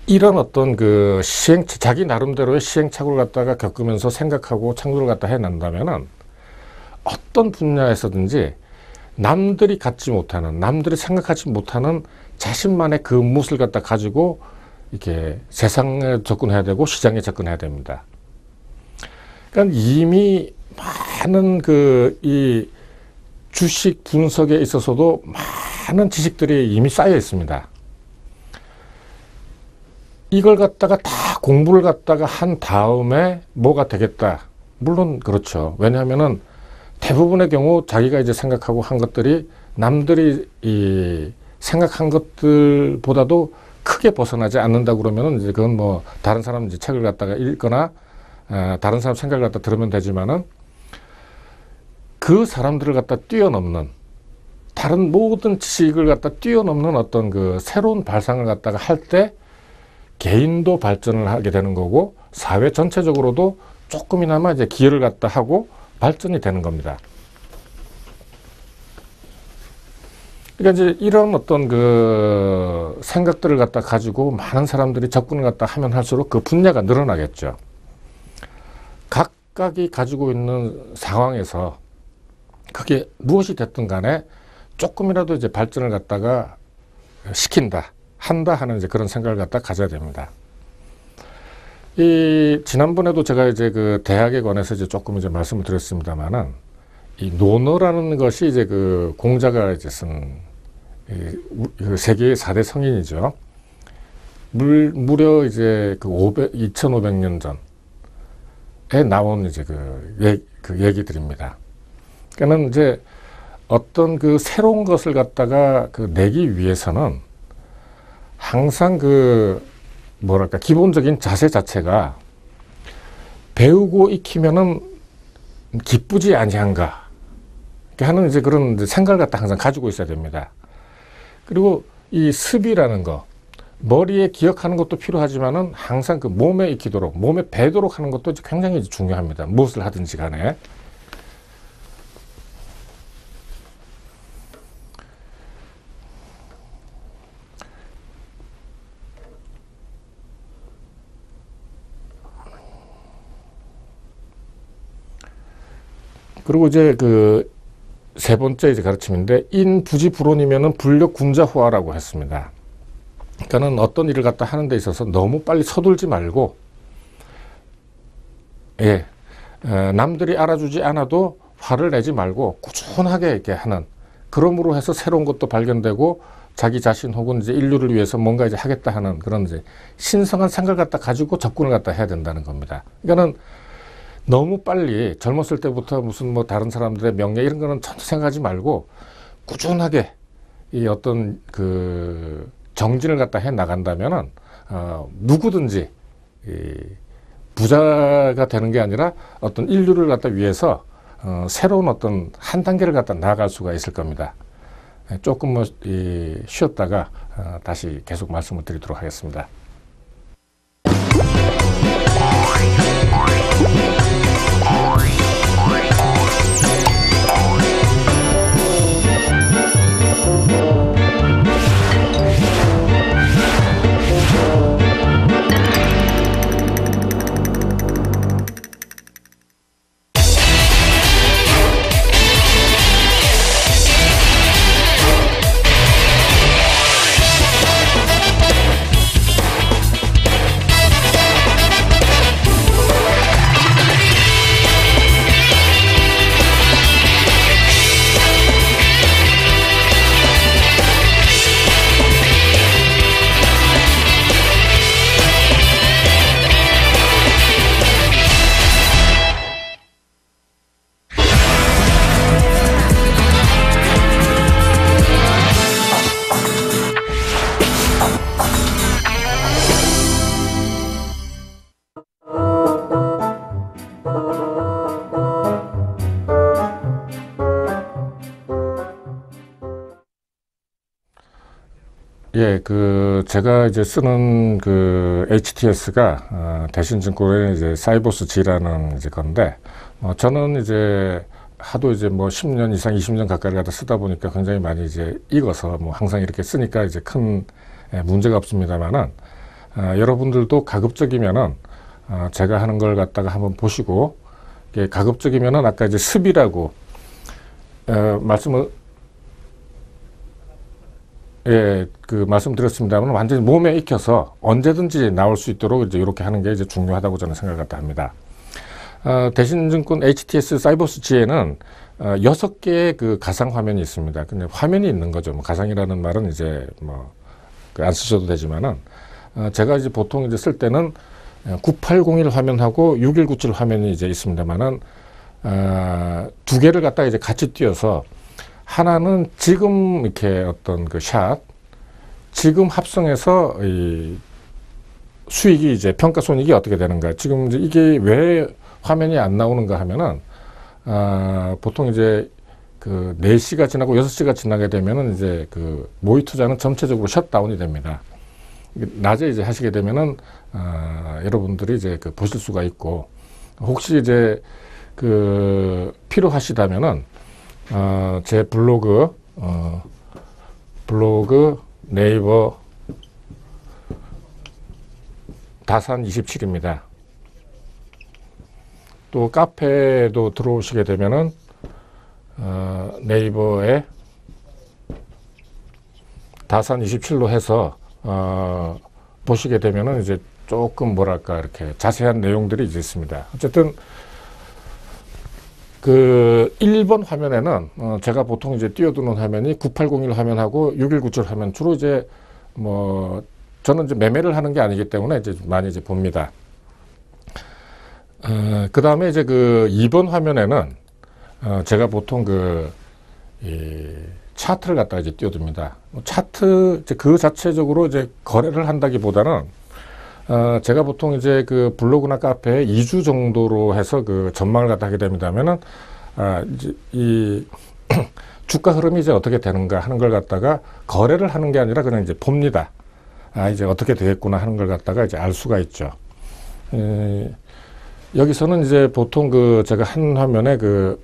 이런 어떤 자기 나름대로의 시행착오를 갖다가 겪으면서 생각하고 창조를 갖다 해낸다면은 어떤 분야에서든지 남들이 갖지 못하는, 남들이 생각하지 못하는 자신만의 무엇을 갖다 가지고 이렇게 세상에 접근해야 되고 시장에 접근해야 됩니다. 그러니까 이미 많은 이 주식 분석에 있어서도 많은 지식들이 이미 쌓여 있습니다. 이걸 갖다가 다 공부를 갖다가 한 다음에 뭐가 되겠다. 물론 그렇죠. 왜냐하면은 대부분의 경우 자기가 이제 생각하고 한 것들이 남들이 생각한 것들보다도 크게 벗어나지 않는다 그러면은 이제 그건 뭐 다른 사람 이제 책을 갖다가 읽거나 다른 사람 생각을 갖다 들으면 되지만은 그 사람들을 갖다 뛰어넘는 다른 모든 지식을 갖다 뛰어넘는 어떤 그 새로운 발상을 갖다가 할 때 개인도 발전을 하게 되는 거고 사회 전체적으로도 조금이나마 이제 기여를 갖다 하고 발전이 되는 겁니다. 그러니까 이제 이런 어떤 그 생각들을 갖다 가지고 많은 사람들이 접근을 갖다 하면 할수록 그 분야가 늘어나겠죠. 각각이 가지고 있는 상황에서 그게 무엇이 됐든 간에 조금이라도 이제 발전을 갖다가 시킨다, 한다 하는 이제 그런 생각을 갖다 가져야 됩니다. 지난번에도 제가 이제 그 대학에 관해서 이제 조금 이제 말씀을 드렸습니다만은 이 노너라는 것이 이제 그 공자가 이제 쓴 세계의 4대 성인이죠. 무려 이제 그 2500년 전에 나온 이제 그 얘기들입니다. 그러니까는 이제 어떤 그 새로운 것을 갖다가 그 내기 위해서는 항상 그 뭐랄까 기본적인 자세 자체가 배우고 익히면은 기쁘지 아니한가 하는 이제 그런 이제 생각을 갖다 항상 가지고 있어야 됩니다. 그리고 이 습이라는 거, 머리에 기억하는 것도 필요하지만은 항상 그 몸에 익히도록, 몸에 배도록 하는 것도 굉장히 중요합니다. 무엇을 하든지 간에. 그리고 이제 그 세 번째 이제 가르침인데 인부지불원이면은 불력군자호화라고 했습니다. 그러니까는 어떤 일을 갖다 하는 데 있어서 너무 빨리 서둘지 말고 남들이 알아주지 않아도 화를 내지 말고 꾸준하게 이렇게 하는, 그러므로 해서 새로운 것도 발견되고 자기 자신 혹은 이제 인류를 위해서 뭔가 이제 하겠다 하는 그런 이제 신성한 생각을 갖다 가지고 접근을 갖다 해야 된다는 겁니다. 그러니까는 너무 빨리 젊었을 때부터 무슨 뭐 다른 사람들의 명예 이런 거는 전혀 생각하지 말고 꾸준하게 이 어떤 그 정진을 갖다 해 나간다면은 누구든지 부자가 되는 게 아니라 어떤 인류를 갖다 위해서 새로운 어떤 한 단계를 갖다 나아갈 수가 있을 겁니다. 조금 뭐 쉬었다가 다시 계속 말씀을 드리도록 하겠습니다. 제가 이제 쓰는 그 HTS가 대신증권의 이제 사이버스지라는 이제 건데, 저는 이제 하도 이제 뭐 10년 이상, 20년 가까이 갖다 쓰다 보니까 굉장히 많이 이제 익어서 뭐 항상 이렇게 쓰니까 이제 큰 문제가 없습니다만은, 여러분들도 가급적이면은 제가 하는 걸 갖다가 한번 보시고, 가급적이면은 아까 이제 습이라고 말씀을 말씀드렸습니다만 완전히 몸에 익혀서 언제든지 나올 수 있도록 이제 이렇게 하는 게 이제 중요하다고 저는 생각을 갖다 합니다. 대신증권 HTS 사이버스지에는 6개의 그 가상 화면이 있습니다. 근데 화면이 있는 거죠. 뭐 가상이라는 말은 이제 뭐 안 쓰셔도 되지만은 제가 이제 보통 이제 쓸 때는 9801 화면하고 6197 화면이 이제 있습니다만은, 두 개를 갖다가 이제 같이 띄워서 하나는 지금 이렇게 어떤 그 샷, 지금 합성해서 이 수익이 이제 평가 손익이 어떻게 되는가. 지금 이제 이게 왜 화면이 안 나오는가 하면은, 보통 이제 그 4시가 지나고 6시가 지나게 되면은 이제 그 모의 투자는 전체적으로 셧다운이 됩니다. 낮에 이제 하시게 되면은, 여러분들이 이제 그 보실 수가 있고, 혹시 이제 그 필요하시다면은, 제 블로그, 네이버 다산27입니다. 또 카페도 들어오시게 되면은, 네이버에 다산27로 해서, 보시게 되면은 이제 조금 뭐랄까 이렇게 자세한 내용들이 이제 있습니다. 어쨌든 그 1번 화면에는 제가 보통 이제 띄워두는 화면이 9801 화면하고 6197 화면, 주로 이제 뭐 저는 이제 매매를 하는 게 아니기 때문에 이제 많이 이제 봅니다. 그 다음에 이제 그 2번 화면에는 제가 보통 이 차트를 갖다가 이제 띄워둡니다. 차트 그 자체적으로 이제 거래를 한다기보다는 제가 보통 이제 그 블로그나 카페에 2주 정도로 해서 그 전망을 갖다 하게 됩니다면은, 이제 이 주가 흐름이 이제 어떻게 되는가 하는 걸 갖다가 거래를 하는 게 아니라 그냥 이제 봅니다. 이제 어떻게 되겠구나 하는 걸 갖다가 이제 알 수가 있죠. 여기서는 이제 보통 그 제가 한 화면에 그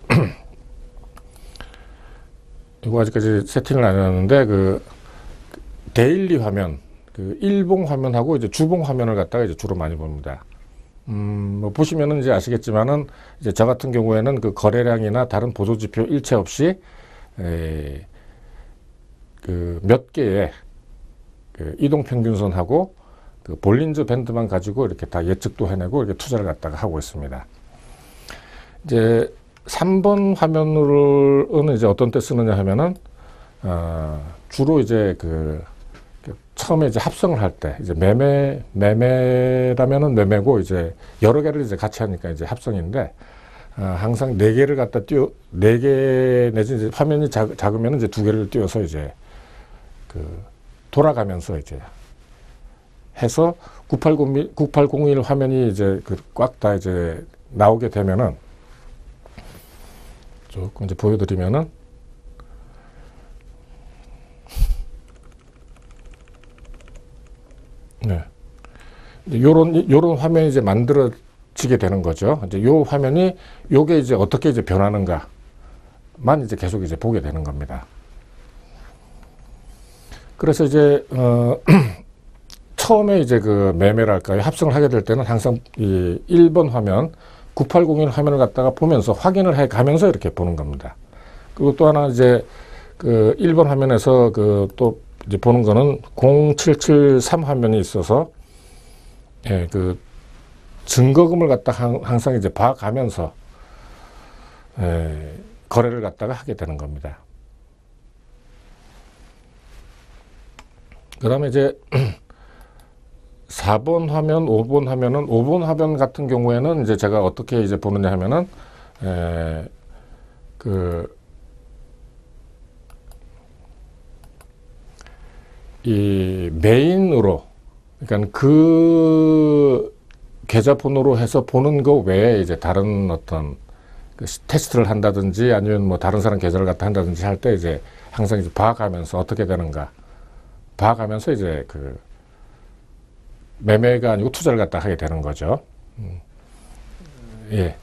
이거 아직까지 세팅을 안 해놨는데, 그 데일리 화면, 그 일봉 화면하고 이제 주봉 화면을 갖다가 이제 주로 많이 봅니다. 뭐 보시면은 이제 아시겠지만은, 이제 저 같은 경우에는 그 거래량이나 다른 보조 지표 일체 없이 그 몇 개의 그 이동 평균선하고 그 볼린저 밴드만 가지고 이렇게 다 예측도 해내고 이렇게 투자를 갖다가 하고 있습니다. 이제 3번 화면으로는 이제 어떤 때 쓰느냐 하면은, 주로 이제 처음에 이제 합성을 할 때, 이제 매매라면은 매매고, 이제 여러 개를 이제 같이 하니까 이제 합성인데, 항상 4개를 갖다 4개 내지 이제 화면이 작으면 이제 2개를 띄워서 이제 돌아가면서 이제 해서 9801 화면이 이제 꽉 다 이제 나오게 되면은, 조금 이제 보여드리면은, 네, 요런 화면이 이제 만들어지게 되는 거죠. 이제 요 화면이 요게 이제 어떻게 이제 변하는가만 이제 계속 이제 보게 되는 겁니다. 그래서 이제 처음에 이제 그 매매랄까요, 합성을 하게 될 때는 항상 이 1번 화면 9801 화면을 갖다가 보면서 확인을 해 가면서 이렇게 보는 겁니다. 그리고 또 하나 이제 그 1번 화면에서 또 이제 보는 거는 0773 화면이 있어서, 예, 그 증거금을 갖다 항상 이제 봐가면서, 거래를 갖다가 하게 되는 겁니다. 그 다음에 이제 4번 화면, 5번 화면은, 5번 화면 같은 경우에는 이제 제가 어떻게 이제 보느냐 하면은, 이 메인으로, 그러니까 그 계좌번호로 해서 보는 거 외에 이제 다른 어떤 테스트를 한다든지 아니면 뭐 다른 사람 계좌를 갖다 한다든지 할 때 이제 항상 이제 봐가면서 어떻게 되는가 봐가면서 이제 매매가 아니고 투자를 갖다 하게 되는 거죠. 예.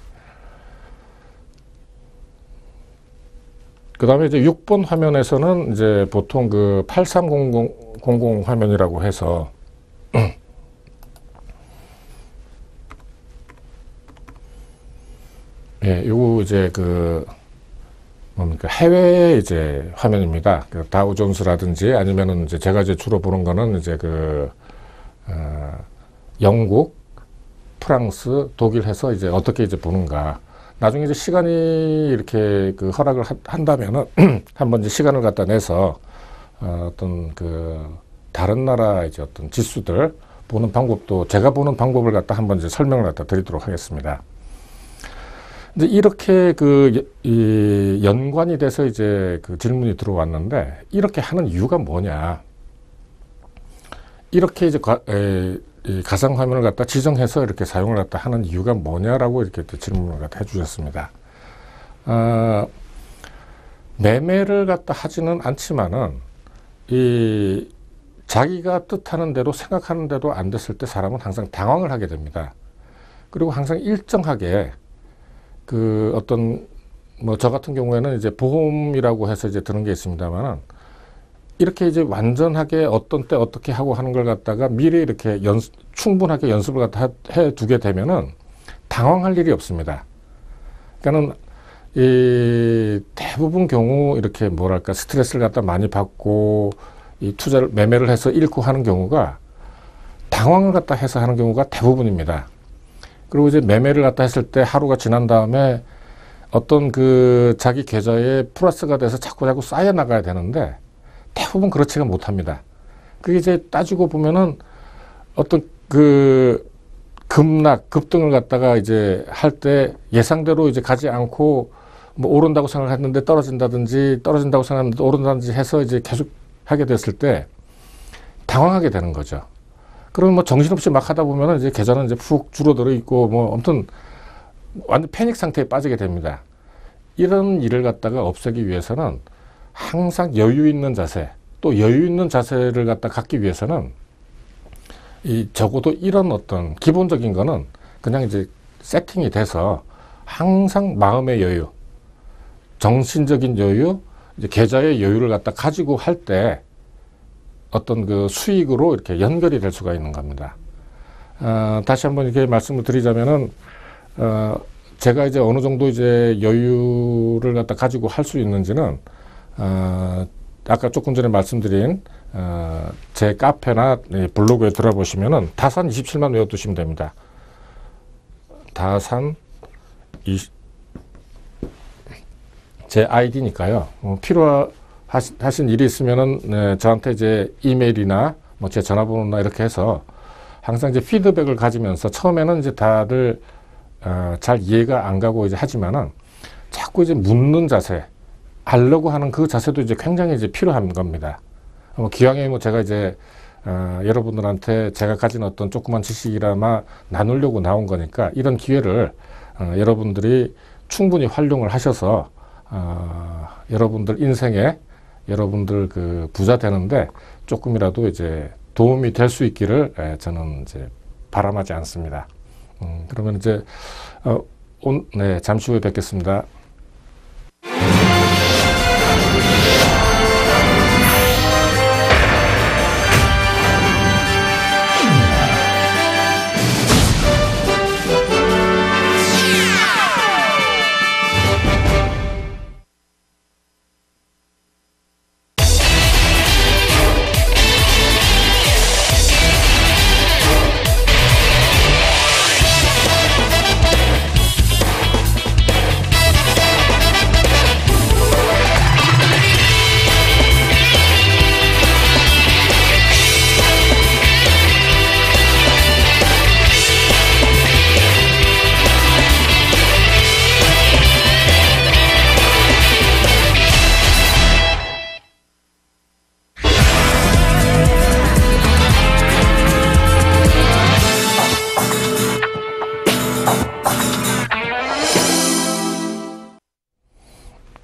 그 다음에 이제 6번 화면에서는 이제 보통 8300 화면이라고 해서, 예, 요거 이제 뭡니까, 해외 이제 화면입니다. 다우존스라든지 아니면은 이제 제가 이제 주로 보는 거는 이제 영국, 프랑스, 독일 해서 이제 어떻게 이제 보는가. 나중에 이제 시간이 이렇게 허락을 한다면은 한번 이제 시간을 갖다 내서 어떤 다른 나라 이제 어떤 지수들 보는 방법도 제가 보는 방법을 갖다 한번 이제 설명을 갖다 드리도록 하겠습니다. 이제 이렇게 이 연관이 돼서 이제 그 질문이 들어왔는데, 이렇게 하는 이유가 뭐냐? 이렇게 이제 이 가상화면을 갖다 지정해서 이렇게 사용을 갖다 하는 이유가 뭐냐라고 이렇게 질문을 갖다 해주셨습니다. 매매를 갖다 하지는 않지만은 이 자기가 뜻하는 대로 생각하는 대로 안 됐을 때 사람은 항상 당황을 하게 됩니다. 그리고 항상 일정하게 그 어떤 뭐 저 같은 경우에는 이제 보험이라고 해서 이제 드는 게 있습니다만은, 이렇게 이제 완전하게 어떤 때 어떻게 하고 하는 걸 갖다가 미리 이렇게 충분하게 연습을 갖다 해 두게 되면은 당황할 일이 없습니다. 그러니까는 이 대부분 경우 이렇게 뭐랄까 스트레스를 갖다 많이 받고 이 매매를 해서 잃고 하는 경우가 당황을 갖다 해서 하는 경우가 대부분입니다. 그리고 이제 매매를 갖다 했을 때 하루가 지난 다음에 어떤 그 자기 계좌에 플러스가 돼서 자꾸 쌓여 나가야 되는데 대부분 그렇지가 못합니다. 그게 이제 따지고 보면은 어떤 그 급등을 갖다가 이제 할 때 예상대로 이제 가지 않고 뭐 오른다고 생각했는데 떨어진다고 생각했는데 오른다든지 해서 이제 계속 하게 됐을 때 당황하게 되는 거죠. 그러면 뭐 정신없이 막 하다 보면은 이제 계좌는 이제 푹 줄어들어 있고 뭐 아무튼 완전 패닉 상태에 빠지게 됩니다. 이런 일을 갖다가 없애기 위해서는 항상 여유 있는 자세, 또 여유 있는 자세를 갖다 갖기 위해서는 적어도 이런 어떤 기본적인 거는 그냥 이제 세팅이 돼서 항상 마음의 여유, 정신적인 여유, 이제 계좌의 여유를 갖다 가지고 할 때 어떤 그 수익으로 이렇게 연결이 될 수가 있는 겁니다. 다시 한번 이렇게 말씀을 드리자면은, 제가 이제 어느 정도 이제 여유를 갖다 가지고 할 수 있는지는, 아까 조금 전에 말씀드린, 제 카페나 블로그에 들어보시면은 다산 27만 외워두시면 됩니다. 다산 제 아이디니까요. 필요하신 일이 있으면은, 네, 저한테 이제 이메일이나 뭐 제 전화번호나 이렇게 해서 항상 이제 피드백을 가지면서, 처음에는 이제 다들 잘 이해가 안 가고 이제 하지만은 자꾸 이제 묻는 자세, 알려고 하는 그 자세도 이제 굉장히 이제 필요한 겁니다. 기왕에 뭐 제가 이제 여러분들한테 제가 가진 어떤 조그만 지식이라마 나누려고 나온 거니까, 이런 기회를 여러분들이 충분히 활용을 하셔서 여러분들 인생에 여러분들 그 부자 되는데 조금이라도 이제 도움이 될 수 있기를 저는 이제 바람하지 않습니다. 그러면 이제 네, 잠시 후에 뵙겠습니다.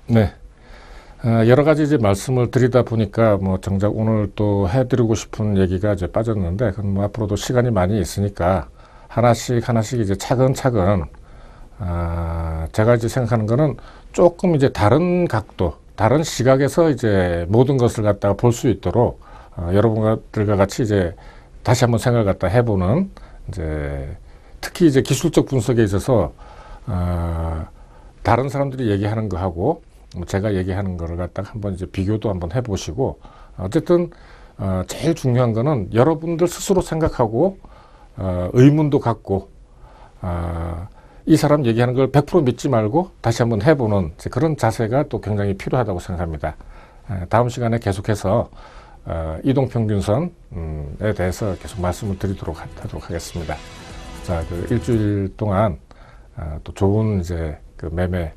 네. 여러 가지 이제 말씀을 드리다 보니까 뭐 정작 오늘 또 해드리고 싶은 얘기가 이제 빠졌는데, 그건 뭐 앞으로도 시간이 많이 있으니까 하나씩 이제 차근차근, 제가 이제 생각하는 거는 조금 이제 다른 각도, 다른 시각에서 이제 모든 것을 갖다가 볼 수 있도록, 여러분들과 같이 이제 다시 한번 생각을 갖다 해보는, 이제 특히 이제 기술적 분석에 있어서, 다른 사람들이 얘기하는 거하고 제가 얘기하는 거를 갖다가 한번 이제 비교도 한번 해보시고, 어쨌든 제일 중요한 거는 여러분들 스스로 생각하고 의문도 갖고, 이 사람 얘기하는 걸 100% 믿지 말고 다시 한번 해보는 그런 자세가 또 굉장히 필요하다고 생각합니다. 다음 시간에 계속해서 이동평균선에 대해서 계속 말씀을 드리도록 하도록 하겠습니다. 자, 그 일주일 동안 또 좋은 이제 그 매매,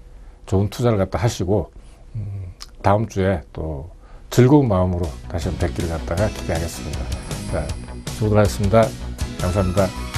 좋은 투자를 갖다 하시고 다음 주에 또 즐거운 마음으로 다시 한번 뵙기를 갖다가 기대하겠습니다. 자, 수고하셨습니다. 감사합니다.